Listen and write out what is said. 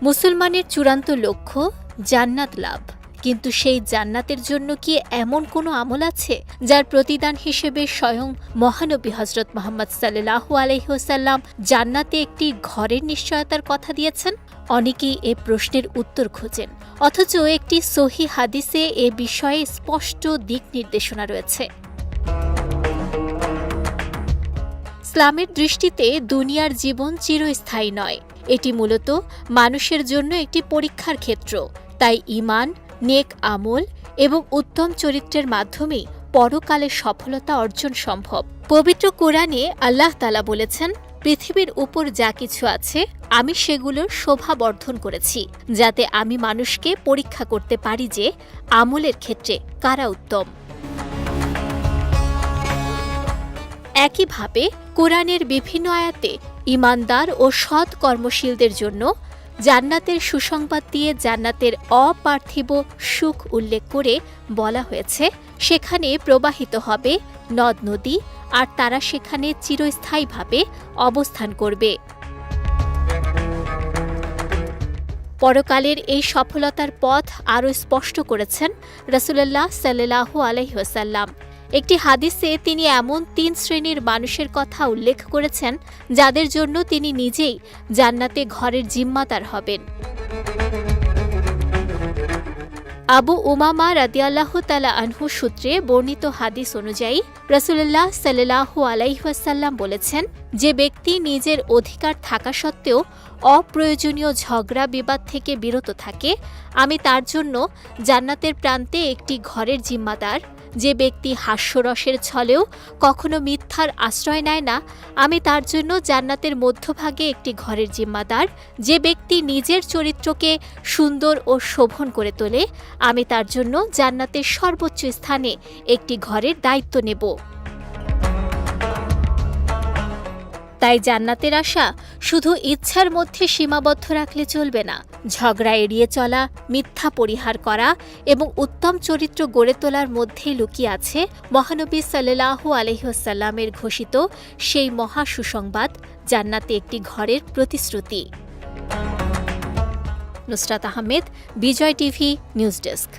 মুসলমানের চূড়ান্ত লক্ষ্য জান্নাত লাভ, কিন্তু সেই জান্নাতের জন্য কি এমন কোনো আমল আছে যার প্রতিদান হিসেবে স্বয়ং মহানবী হজরত মুহাম্মদ সাল্লাল্লাহু আলাইহি ওয়াসাল্লাম জান্নাতে একটি ঘরের নিশ্চয়তার কথা দিয়েছেন? অনেকেই এ প্রশ্নের উত্তর খোঁজেন, অথচ একটি সহিহ হাদিসে এ বিষয়ে স্পষ্ট দিক নির্দেশনা রয়েছে। ইসলামের দৃষ্টিতে দুনিয়ার জীবন চিরস্থায়ী নয়, এটি মূলত মানুষের জন্য একটি পরীক্ষার ক্ষেত্র। তাই ঈমান, নেক আমল এবং উত্তম চরিত্রের মাধ্যমেই পরকালের সফলতা অর্জন সম্ভব। পবিত্র কোরআনে আল্লাহ তাআলা বলেছেন, পৃথিবীর উপর যা কিছু আছে আমি সেগুলোর শোভা বর্ধন করেছি, যাতে আমি মানুষকে পরীক্ষা করতে পারি যে আমলের ক্ষেত্রে কারা উত্তম। একইভাবে কোরআনের বিভিন্ন আয়াতে ঈমানদার ও সৎ কর্মশীলদের জন্য জান্নাতের সুসংবাদ দিয়ে জান্নাতের অপার্থিব সুখ উল্লেখ করে বলা হয়েছে, সেখানে প্রবাহিত হবে নদ নদী, আর তারা সেখানে চিরস্থায়ীভাবে অবস্থান করবে। পরকালের এই সফলতার পথ আরও স্পষ্ট করেছেন রাসূলুল্লাহ সাল্লাল্লাহু আলাইহি ওয়াসাল্লাম। একটি হাদিসে তিনি এমন ৩ শ্রেণীর মানুষের কথা উল্লেখ করেছেন যাদের জন্য তিনি নিজেই জান্নাতে ঘরের জিম্মাদার হবেন। আবু উমামা রাদিয়াল্লাহু তাআলা আনহু সূত্রে বর্ণিত হাদিস অনুযায়ী রাসূলুল্লাহ সাল্লাল্লাহু আলাইহি ওয়াসাল্লাম বলেছেন, যে ব্যক্তি নিজের অধিকার থাকা সত্ত্বেও অপ্রয়োজনীয় ঝগড়া বিবাদ থেকে বিরত থাকে, আমি তার জন্য জান্নাতের প্রান্তে একটি ঘরের জিম্মাদার। যে ব্যক্তি হাস্যরসের ছলেও কখনো মিথ্যার আশ্রয় নেয় না, আমি তার জন্য জান্নাতের মধ্যভাগে একটি ঘরের জিম্মাদার। যে ব্যক্তি নিজের চরিত্রকে সুন্দর ও শোভন করে তোলে, আমি তার জন্য জান্নাতের সর্বোচ্চ স্থানে একটি ঘরের দায়িত্ব নেব। তাই জান্নাতের আশা শুধু ইচ্ছার মধ্যে সীমাবদ্ধ রাখলে চলবে না। ঝগড়া এড়িয়ে চলা, মিথ্যা পরিহার করা এবং উত্তম চরিত্র গড়ে তোলার মধ্যেই লুকিয়ে আছে মহানবী সাল্লাল্লাহু আলাইহি ওয়াসাল্লামের ঘোষিত সেই মহা সুসংবাদ, জান্নাতে একটি ঘরের প্রতিশ্রুতি। নুসরাত আহমেদ, বিজয় টিভি, নিউজ ডেস্ক।